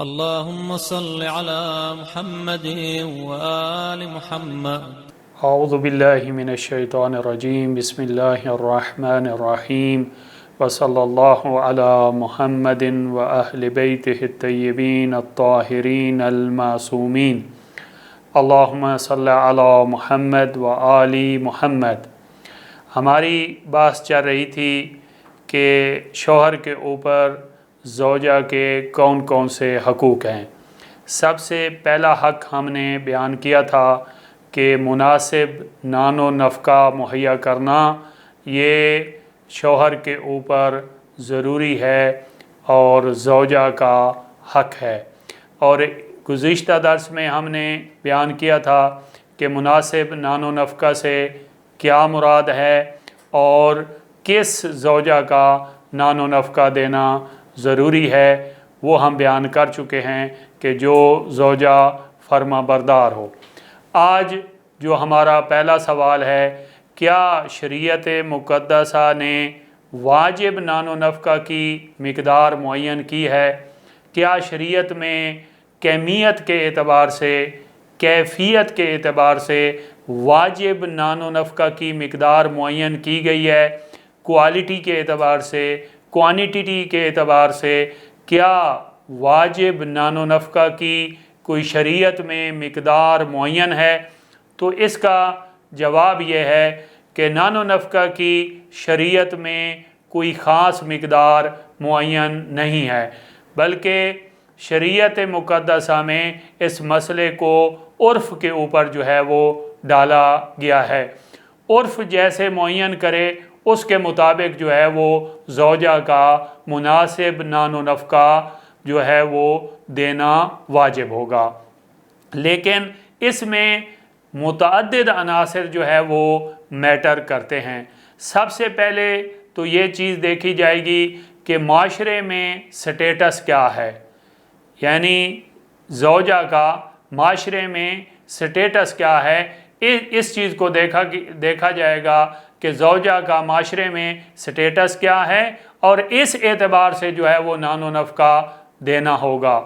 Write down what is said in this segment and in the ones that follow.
اللهم صل على محمد وآل محمد. اعوذ باللہ من الشیطان الرجیم. بسم اللہ الرحمن الرحیم. وصلی اللہ علی محمد واہل بیتہ الطیبین الطاہرین المعصومین. اللہم صل علی محمد وآل محمد. ہماری بات چل رہی تھی کہ شوہر کے اوپر زوجہ کے کون کون سے حقوق ہیں. سب سے پہلا حق ہم نے بیان کیا تھا کہ مناسب نان و نفقہ مہیا کرنا یہ شوہر کے اوپر ضروری ہے اور زوجہ کا حق ہے. اور گزشتہ درس میں ہم نے بیان کیا تھا کہ مناسب نان و نفقہ سے کیا مراد ہے اور کس زوجہ کا نان و نفقہ دینا ضروری ہے. وہ ہم بیان کر چکے ہیں کہ جو زوجہ فرما بردار ہو. آج جو ہمارا پہلا سوال ہے، کیا شریعت مقدسہ نے واجب نان و نفقہ کی مقدار معین کی ہے؟ کیا شریعت میں کمیت کے اعتبار سے، کیفیت کے اعتبار سے واجب نان و نفقہ کی مقدار معین کی گئی ہے؟ کوالٹی کے اعتبار سے، کوانٹیٹی کے اعتبار سے کیا واجب نان و نفقہ کی کوئی شریعت میں مقدار معین ہے؟ تو اس کا جواب یہ ہے کہ نان و نفقہ کی شریعت میں کوئی خاص مقدار معین نہیں ہے، بلکہ شریعت مقدسہ میں اس مسئلے کو عرف کے اوپر جو ہے وہ ڈالا گیا ہے. عرف جیسے معین کرے اس کے مطابق جو ہے وہ زوجہ کا مناسب نان و نفقہ جو ہے وہ دینا واجب ہوگا. لیکن اس میں متعدد عناصر جو ہے وہ میٹر کرتے ہیں. سب سے پہلے تو یہ چیز دیکھی جائے گی کہ معاشرے میں سٹیٹس کیا ہے، یعنی زوجہ کا معاشرے میں سٹیٹس کیا ہے. اس چیز کو دیکھا جائے گا کہ زوجہ کا معاشرے میں سٹیٹس کیا ہے اور اس اعتبار سے جو ہے وہ نان و نفقہ دینا ہوگا.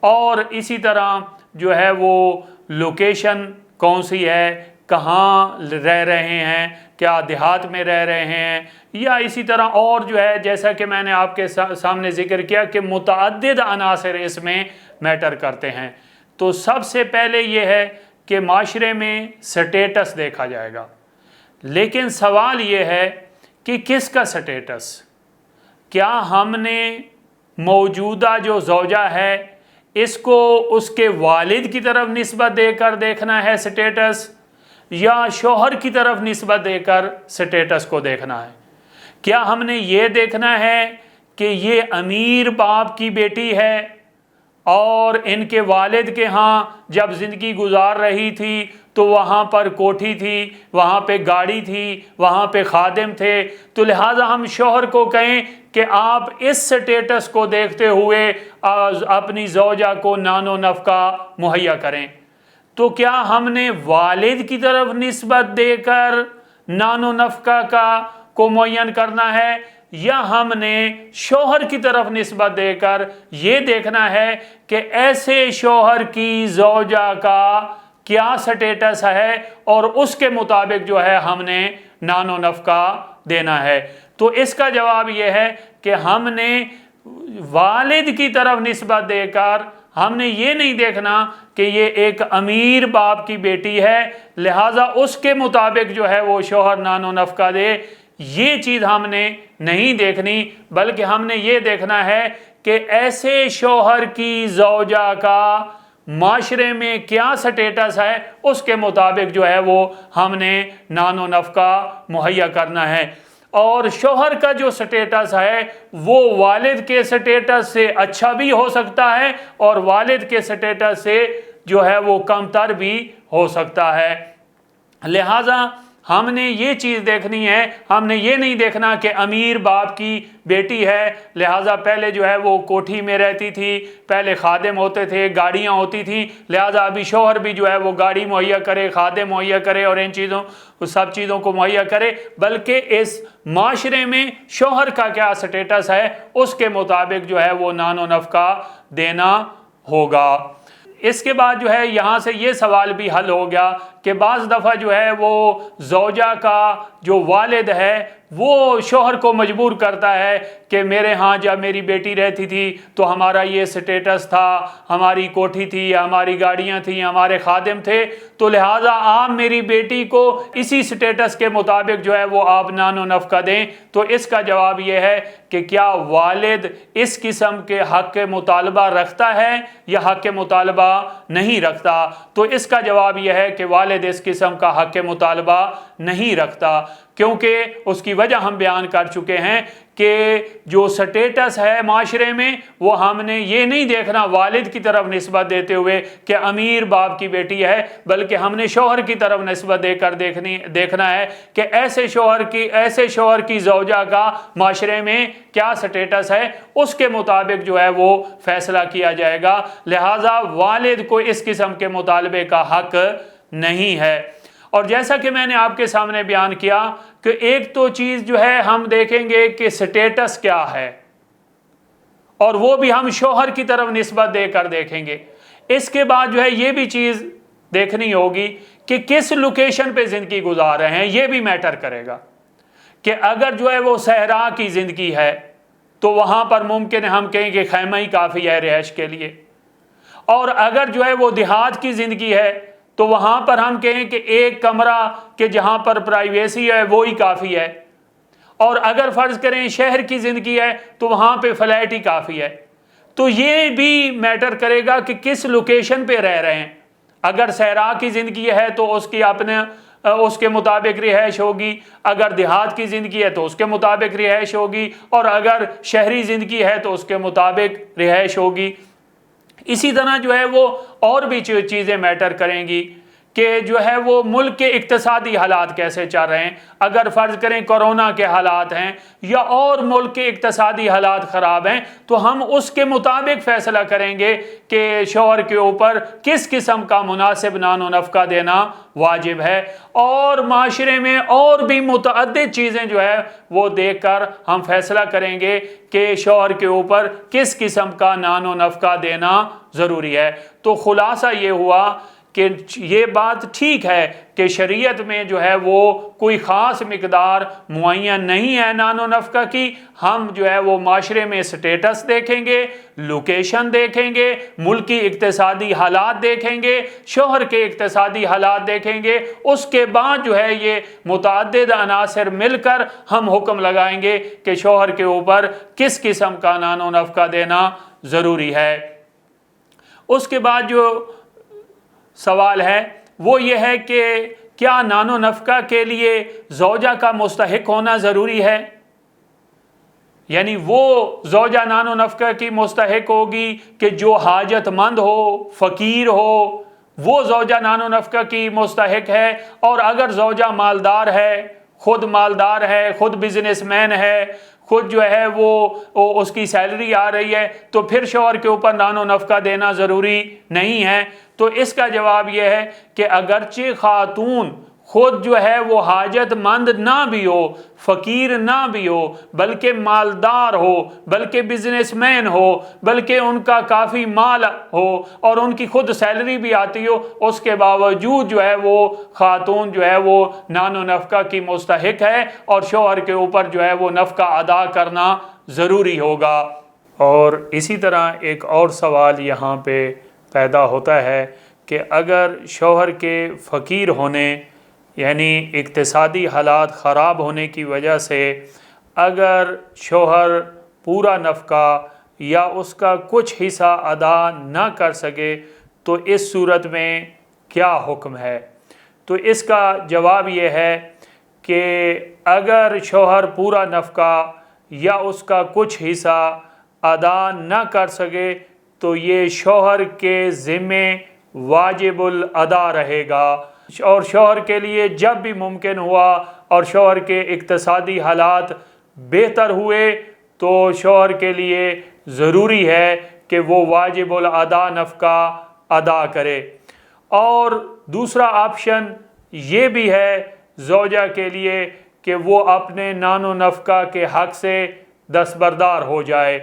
اور اسی طرح جو ہے وہ لوکیشن کون سی ہے، کہاں رہ رہے ہیں، کیا دیہات میں رہ رہے ہیں، یا اسی طرح اور جو ہے جیسا کہ میں نے آپ کے سامنے ذکر کیا کہ متعدد عناصر اس میں میٹر کرتے ہیں. تو سب سے پہلے یہ ہے کہ معاشرے میں سٹیٹس دیکھا جائے گا. لیکن سوال یہ ہے کہ کس کا سٹیٹس؟ کیا ہم نے موجودہ جو زوجہ ہے اس کو اس کے والد کی طرف نسبت دے کر دیکھنا ہے سٹیٹس، یا شوہر کی طرف نسبت دے کر سٹیٹس کو دیکھنا ہے؟ کیا ہم نے یہ دیکھنا ہے کہ یہ امیر باپ کی بیٹی ہے اور ان کے والد کے ہاں جب زندگی گزار رہی تھی تو وہاں پر کوٹھی تھی، وہاں پہ گاڑی تھی، وہاں پہ خادم تھے، تو لہٰذا ہم شوہر کو کہیں کہ آپ اس سٹیٹس کو دیکھتے ہوئے اپنی زوجہ کو نان و نفقہ مہیا کریں؟ تو کیا ہم نے والد کی طرف نسبت دے کر نان و نفقہ کو معین کرنا ہے، یا ہم نے شوہر کی طرف نسبت دے کر یہ دیکھنا ہے کہ ایسے شوہر کی زوجہ کا کیا سٹیٹس ہے اور اس کے مطابق جو ہے ہم نے نان و نفقہ دینا ہے؟ تو اس کا جواب یہ ہے کہ ہم نے والد کی طرف نسبت دے کر ہم نے یہ نہیں دیکھنا کہ یہ ایک امیر باپ کی بیٹی ہے لہٰذا اس کے مطابق جو ہے وہ شوہر نان و نفقہ دے. یہ چیز ہم نے نہیں دیکھنی، بلکہ ہم نے یہ دیکھنا ہے کہ ایسے شوہر کی زوجہ کا معاشرے میں کیا سٹیٹس ہے، اس کے مطابق جو ہے وہ ہم نے نان و نفقہ مہیا کرنا ہے. اور شوہر کا جو سٹیٹس ہے وہ والد کے سٹیٹس سے اچھا بھی ہو سکتا ہے اور والد کے سٹیٹس سے جو ہے وہ کم تر بھی ہو سکتا ہے. لہٰذا ہم نے یہ چیز دیکھنی ہے، ہم نے یہ نہیں دیکھنا کہ امیر باپ کی بیٹی ہے لہٰذا پہلے جو ہے وہ کوٹھی میں رہتی تھی، پہلے خادم ہوتے تھے، گاڑیاں ہوتی تھیں، لہٰذا ابھی شوہر بھی جو ہے وہ گاڑی مہیا کرے، خادم مہیا کرے اور ان سب چیزوں کو مہیا کرے، بلکہ اس معاشرے میں شوہر کا کیا سٹیٹس ہے اس کے مطابق جو ہے وہ نان و نفقہ دینا ہوگا۔ اس کے بعد جو ہے یہاں سے یہ سوال بھی حل ہو گیا کہ بعض دفعہ جو ہے وہ زوجہ کا جو والد ہے وہ شوہر کو مجبور کرتا ہے کہ میرے ہاں جب میری بیٹی رہتی تھی تو ہمارا یہ سٹیٹس تھا، ہماری کوٹھی تھی، ہماری گاڑیاں تھیں، ہمارے خادم تھے، تو لہٰذا آپ میری بیٹی کو اسی سٹیٹس کے مطابق جو ہے وہ آپ نان و نفقہ دیں۔ تو اس کا جواب یہ ہے کہ کیا والد اس قسم کے حق کے مطالبہ رکھتا ہے یا حق کے مطالبہ نہیں رکھتا؟ تو اس کا جواب یہ ہے کہ والد اس قسم کا حق کے مطالبہ نہیں رکھتا، کیونکہ اس کی وجہ ہم بیان کر چکے ہیں کہ جو سٹیٹس ہے معاشرے میں وہ ہم نے یہ نہیں دیکھنا والد کی طرف نسبت دیتے ہوئے کہ امیر باپ کی بیٹی ہے، بلکہ ہم نے شوہر کی طرف نسبت دے کر دیکھنا ہے کہ ایسے شوہر کی زوجہ کا معاشرے میں کیا سٹیٹس ہے، اس کے مطابق جو ہے وہ فیصلہ کیا جائے گا۔ لہٰذا والد کو اس قسم کے مطالبے کا حق نہیں ہے۔ اور جیسا کہ میں نے آپ کے سامنے بیان کیا کہ ایک تو چیز جو ہے ہم دیکھیں گے کہ سٹیٹس کیا ہے، اور وہ بھی ہم شوہر کی طرف نسبت دے کر دیکھیں گے۔ اس کے بعد جو ہے یہ بھی چیز دیکھنی ہوگی کہ کس لوکیشن پہ زندگی گزار رہے ہیں، یہ بھی میٹر کرے گا کہ اگر جو ہے وہ صحرا کی زندگی ہے تو وہاں پر ممکن ہے ہم کہیں کہ خیمہ ہی کافی ہے رہائش کے لیے، اور اگر جو ہے وہ دیہات کی زندگی ہے تو وہاں پر ہم کہیں کہ ایک کمرہ کہ جہاں پر پرائیویسی ہے وہی کافی ہے، اور اگر فرض کریں شہر کی زندگی ہے تو وہاں پہ فلیٹ ہی کافی ہے۔ تو یہ بھی میٹر کرے گا کہ کس لوکیشن پہ رہ رہے ہیں۔ اگر صحرا کی زندگی ہے تو اس کے مطابق رہائش ہوگی، اگر دیہات کی زندگی ہے تو اس کے مطابق رہائش ہوگی، اور اگر شہری زندگی ہے تو اس کے مطابق رہائش ہوگی۔ اسی طرح جو ہے وہ اور بھی چیزیں میٹر کریں گی کہ جو ہے وہ ملک کے اقتصادی حالات کیسے چل رہے ہیں۔ اگر فرض کریں کورونا کے حالات ہیں یا اور ملک کے اقتصادی حالات خراب ہیں تو ہم اس کے مطابق فیصلہ کریں گے کہ شوہر کے اوپر کس قسم کا مناسب نان و نفقہ دینا واجب ہے، اور معاشرے میں اور بھی متعدد چیزیں جو ہے وہ دیکھ کر ہم فیصلہ کریں گے کہ شوہر کے اوپر کس قسم کا نان و نفقہ دینا ضروری ہے۔ تو خلاصہ یہ ہوا کہ یہ بات ٹھیک ہے کہ شریعت میں جو ہے وہ کوئی خاص مقدار معین نہیں ہے نان و نفقہ کی، ہم جو ہے وہ معاشرے میں سٹیٹس دیکھیں گے، لوکیشن دیکھیں گے، ملکی اقتصادی حالات دیکھیں گے، شوہر کے اقتصادی حالات دیکھیں گے، اس کے بعد جو ہے یہ متعدد عناصر مل کر ہم حکم لگائیں گے کہ شوہر کے اوپر کس قسم کا نان و نفقہ دینا ضروری ہے۔ اس کے بعد جو سوال ہے وہ یہ ہے کہ کیا نان و نفقہ کے لیے زوجہ کا مستحق ہونا ضروری ہے؟ یعنی وہ زوجہ نان و نفقہ کی مستحق ہوگی کہ جو حاجت مند ہو، فقیر ہو، وہ زوجہ نان و نفقہ کی مستحق ہے، اور اگر زوجہ مالدار ہے، خود بزنس مین ہے، خود جو ہے وہ اس کی سیلری آ رہی ہے، تو پھر شوہر کے اوپر نان و نفقہ دینا ضروری نہیں ہے۔ تو اس کا جواب یہ ہے کہ اگرچہ خاتون خود جو ہے وہ حاجت مند نہ بھی ہو، فقیر نہ بھی ہو، بلکہ مالدار ہو، بلکہ بزنس مین ہو، بلکہ ان کا کافی مال ہو اور ان کی خود سیلری بھی آتی ہو، اس کے باوجود جو ہے وہ خاتون جو ہے وہ نان و نفقہ کی مستحق ہے، اور شوہر کے اوپر جو ہے وہ نفقہ ادا کرنا ضروری ہوگا۔ اور اسی طرح ایک اور سوال یہاں پہ پیدا ہوتا ہے کہ اگر شوہر کے فقیر ہونے یعنی اقتصادی حالات خراب ہونے کی وجہ سے اگر شوہر پورا نفقہ یا اس کا کچھ حصہ ادا نہ کر سکے تو اس صورت میں کیا حکم ہے؟ تو اس کا جواب یہ ہے کہ اگر شوہر پورا نفقہ یا اس کا کچھ حصہ ادا نہ کر سکے تو یہ شوہر کے ذمے واجب الادا رہے گا، اور شوہر کے لیے جب بھی ممکن ہوا اور شوہر کے اقتصادی حالات بہتر ہوئے تو شوہر کے لیے ضروری ہے کہ وہ واجب الادا نفقہ ادا کرے۔ اور دوسرا آپشن یہ بھی ہے زوجہ کے لیے کہ وہ اپنے نان و نفقہ کے حق سے دستبردار ہو جائے۔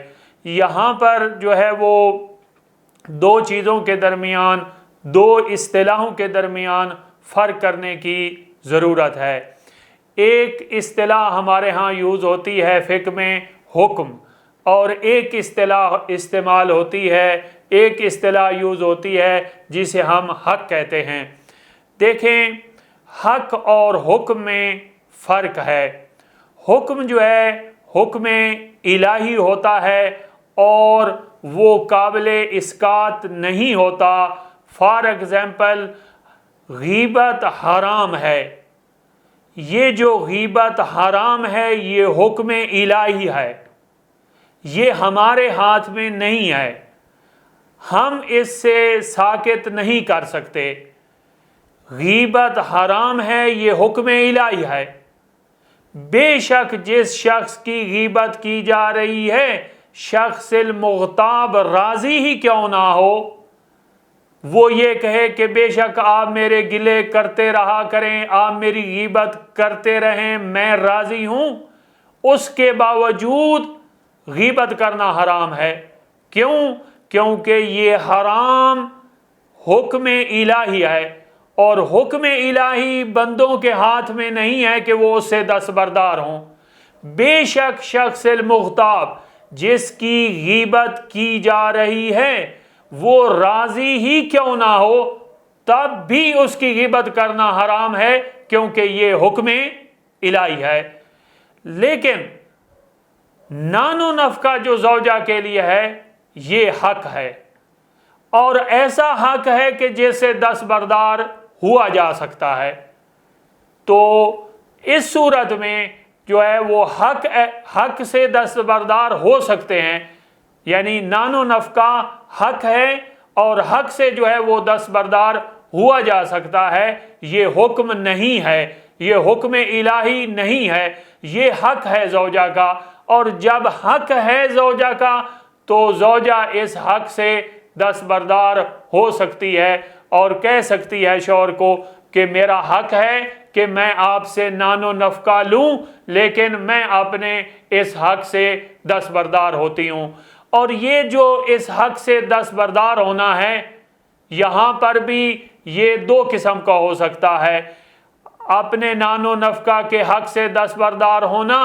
یہاں پر جو ہے وہ دو چیزوں کے درمیان، دو اصطلاحوں کے درمیان فرق کرنے کی ضرورت ہے۔ ایک اصطلاح ہمارے ہاں یوز ہوتی ہے فقہ میں حکم، اور ایک اصطلاح استعمال ہوتی ہے، ایک اصطلاح یوز ہوتی ہے جسے ہم حق کہتے ہیں۔ دیکھیں، حق اور حکم میں فرق ہے۔ حکم جو ہے حکم الہی ہوتا ہے اور وہ قابل اسقاط نہیں ہوتا۔ فار ایگزامپل، غیبت حرام ہے۔ یہ جو غیبت حرام ہے یہ حکم الہی ہے، یہ ہمارے ہاتھ میں نہیں ہے، ہم اس سے ساکت نہیں کر سکتے۔ غیبت حرام ہے، یہ حکم الہی ہے۔ بے شک جس شخص کی غیبت کی جا رہی ہے، شخص المغتاب راضی ہی کیوں نہ ہو، وہ یہ کہے کہ بے شک آپ میرے گلے کرتے رہا کریں، آپ میری غیبت کرتے رہیں، میں راضی ہوں، اس کے باوجود غیبت کرنا حرام ہے۔ کیوں؟ کیونکہ یہ حرام حکم الہی ہے، اور حکم الہی بندوں کے ہاتھ میں نہیں ہے کہ وہ اس سے دستبردار ہوں۔ بے شک شخص المغتاب جس کی غیبت کی جا رہی ہے وہ راضی ہی کیوں نہ ہو، تب بھی اس کی غیبت کرنا حرام ہے، کیونکہ یہ حکم الہی ہے۔ لیکن نان و نفقہ جو زوجہ کے لیے ہے یہ حق ہے، اور ایسا حق ہے کہ جیسے دستبردار ہوا جا سکتا ہے۔ تو اس صورت میں جو ہے وہ حق سے دستبردار ہو سکتے ہیں، یعنی نان و نفقہ حق ہے اور حق سے جو ہے وہ دستبردار ہوا جا سکتا ہے۔ یہ حکم نہیں ہے، یہ حکم الہی نہیں ہے، یہ حق ہے زوجہ کا، اور جب حق ہے زوجہ کا تو زوجہ اس حق سے دستبردار ہو سکتی ہے اور کہہ سکتی ہے شوہر کو کہ میرا حق ہے کہ میں آپ سے نان و نفقہ لوں، لیکن میں اپنے اس حق سے دستبردار ہوتی ہوں۔ اور یہ جو اس حق سے دستبردار ہونا ہے، یہاں پر بھی یہ دو قسم کا ہو سکتا ہے۔ اپنے نان و نفقہ کے حق سے دستبردار ہونا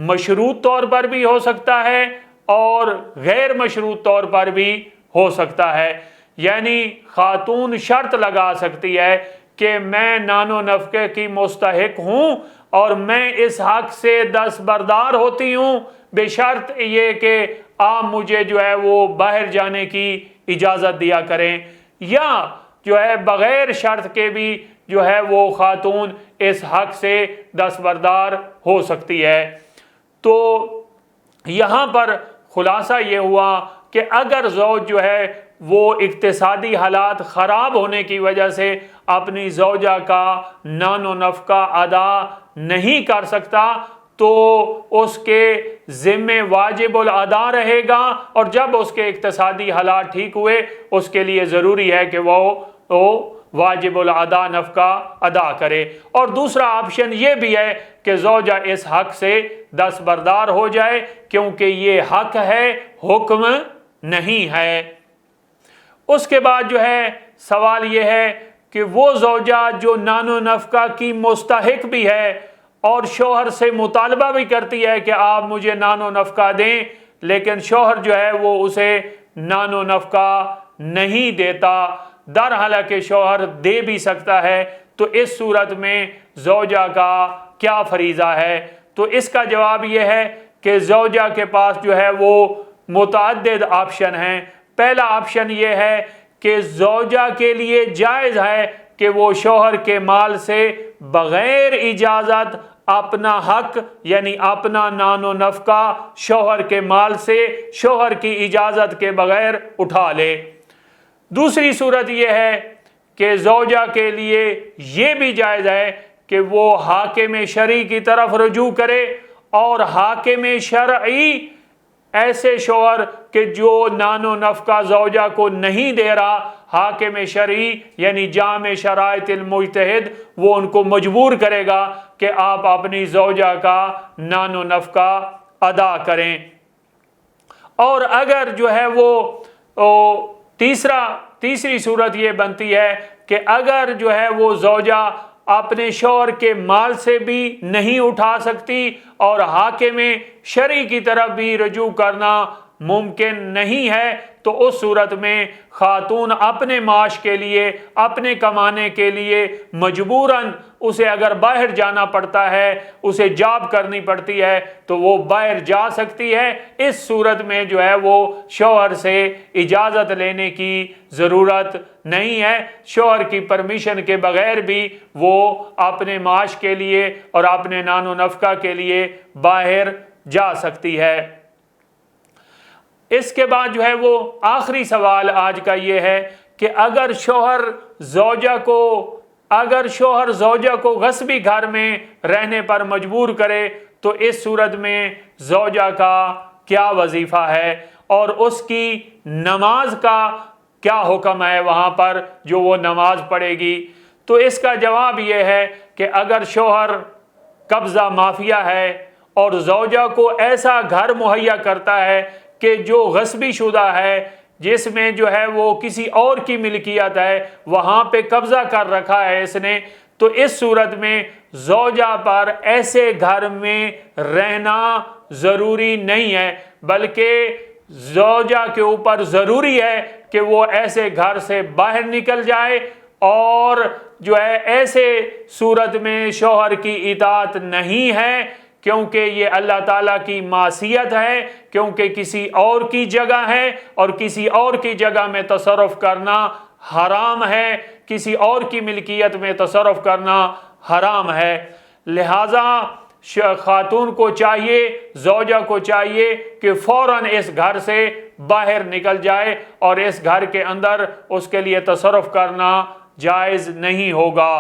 مشروط طور پر بھی ہو سکتا ہے اور غیر مشروط طور پر بھی ہو سکتا ہے۔ یعنی خاتون شرط لگا سکتی ہے کہ میں نان و نفقے کی مستحق ہوں اور میں اس حق سے دستبردار ہوتی ہوں، بشرط یہ کہ آپ مجھے جو ہے وہ باہر جانے کی اجازت دیا کریں، یا جو ہے بغیر شرط کے بھی جو ہے وہ خاتون اس حق سے دستبردار ہو سکتی ہے۔ تو یہاں پر خلاصہ یہ ہوا کہ اگر زوج جو ہے وہ اقتصادی حالات خراب ہونے کی وجہ سے اپنی زوجہ کا نان و نفقہ ادا نہیں کر سکتا تو اس کے ذمہ واجب الادا رہے گا، اور جب اس کے اقتصادی حالات ٹھیک ہوئے اس کے لیے ضروری ہے کہ وہ واجب الادا نفقہ ادا کرے۔ اور دوسرا آپشن یہ بھی ہے کہ زوجہ اس حق سے دستبردار ہو جائے، کیونکہ یہ حق ہے، حکم نہیں ہے۔ اس کے بعد جو ہے سوال یہ ہے کہ وہ زوجہ جو نان و نفقہ کی مستحق بھی ہے اور شوہر سے مطالبہ بھی کرتی ہے کہ آپ مجھے نان و نفقہ دیں، لیکن شوہر جو ہے وہ اسے نان و نفقہ نہیں دیتا، در حالانکہ شوہر دے بھی سکتا ہے، تو اس صورت میں زوجہ کا کیا فریضہ ہے؟ تو اس کا جواب یہ ہے کہ زوجہ کے پاس جو ہے وہ متعدد آپشن ہیں۔ پہلا آپشن یہ ہے کہ زوجہ کے لیے جائز ہے کہ وہ شوہر کے مال سے بغیر اجازت اپنا حق یعنی اپنا نان و نفقہ شوہر کے مال سے شوہر کی اجازت کے بغیر اٹھا لے۔ دوسری صورت یہ ہے کہ زوجہ کے لیے یہ بھی جائز ہے کہ وہ حاکم شرعی کی طرف رجوع کرے، اور حاکم شرعی ایسے شوہر کہ جو نان و نفقہ زوجہ کو نہیں دے رہا، حاکم شرعی یعنی جامع شرائط المجتہد وہ ان کو مجبور کرے گا کہ آپ اپنی زوجہ کا نان و نفقہ ادا کریں۔ اور اگر جو ہے وہ تیسری صورت یہ بنتی ہے کہ اگر جو ہے وہ زوجہ اپنے شوہر کے مال سے بھی نہیں اٹھا سکتی اور حاکم شرعی کی طرف بھی رجوع کرنا ممکن نہیں ہے، تو اس صورت میں خاتون اپنے معاش کے لیے، اپنے کمانے کے لیے مجبوراً اسے اگر باہر جانا پڑتا ہے، اسے جاب کرنی پڑتی ہے، تو وہ باہر جا سکتی ہے۔ اس صورت میں جو ہے وہ شوہر سے اجازت لینے کی ضرورت نہیں ہے، شوہر کی پرمیشن کے بغیر بھی وہ اپنے معاش کے لیے اور اپنے نان و نفقہ کے لیے باہر جا سکتی ہے۔ اس کے بعد جو ہے وہ آخری سوال آج کا یہ ہے کہ اگر شوہر زوجہ کو غصبی گھر میں رہنے پر مجبور کرے تو اس صورت میں زوجہ کا کیا وظیفہ ہے اور اس کی نماز کا کیا حکم ہے وہاں پر جو وہ نماز پڑھے گی؟ تو اس کا جواب یہ ہے کہ اگر شوہر قبضہ مافیا ہے اور زوجہ کو ایسا گھر مہیا کرتا ہے کہ جو غصبی شدہ ہے، جس میں جو ہے وہ کسی اور کی ملکیت ہے، وہاں پہ قبضہ کر رکھا ہے اس نے، تو اس صورت میں زوجہ پر ایسے گھر میں رہنا ضروری نہیں ہے، بلکہ زوجہ کے اوپر ضروری ہے کہ وہ ایسے گھر سے باہر نکل جائے اور جو ہے ایسے صورت میں شوہر کی اطاعت نہیں ہے، کیونکہ یہ اللہ تعالیٰ کی معصیت ہے، کیونکہ کسی اور کی جگہ ہے اور کسی اور کی جگہ میں تصرف کرنا حرام ہے، کسی اور کی ملکیت میں تصرف کرنا حرام ہے۔ لہٰذا خاتون کو چاہیے، زوجہ کو چاہیے کہ فوراً اس گھر سے باہر نکل جائے اور اس گھر کے اندر اس کے لیے تصرف کرنا جائز نہیں ہوگا۔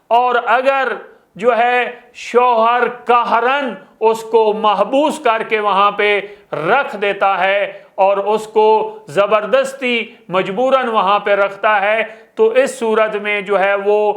اور اگر جو ہے شوہر قہراً اس کو محبوس کر کے وہاں پہ رکھ دیتا ہے اور اس کو زبردستی مجبوراً وہاں پہ رکھتا ہے، تو اس صورت میں جو ہے وہ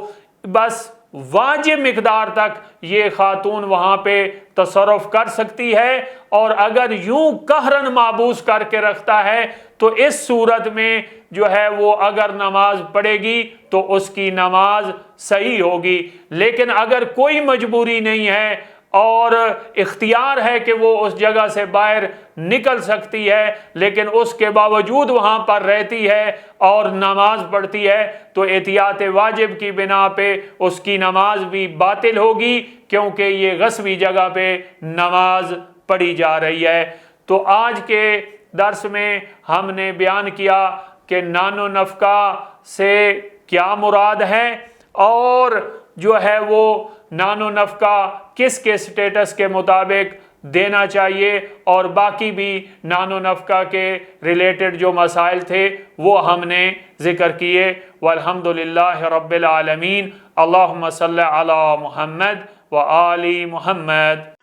بس واجب مقدار تک یہ خاتون وہاں پہ تصرف کر سکتی ہے، اور اگر یوں قہراً محبوس کر کے رکھتا ہے تو اس صورت میں جو ہے وہ اگر نماز پڑھے گی تو اس کی نماز صحیح ہوگی۔ لیکن اگر کوئی مجبوری نہیں ہے اور اختیار ہے کہ وہ اس جگہ سے باہر نکل سکتی ہے، لیکن اس کے باوجود وہاں پر رہتی ہے اور نماز پڑھتی ہے، تو احتیاط واجب کی بنا پہ اس کی نماز بھی باطل ہوگی، کیونکہ یہ غصبی جگہ پہ نماز پڑھی جا رہی ہے۔ تو آج کے درس میں ہم نے بیان کیا کہ نان و نفقہ سے کیا مراد ہے اور جو ہے وہ نان و نفقہ کس کے سٹیٹس کے مطابق دینا چاہیے، اور باقی بھی نان و نفقہ کے ریلیٹڈ جو مسائل تھے وہ ہم نے ذکر کیے۔ والحمدللہ رب العالمین۔ اللہم صلی علی محمد و آل محمد۔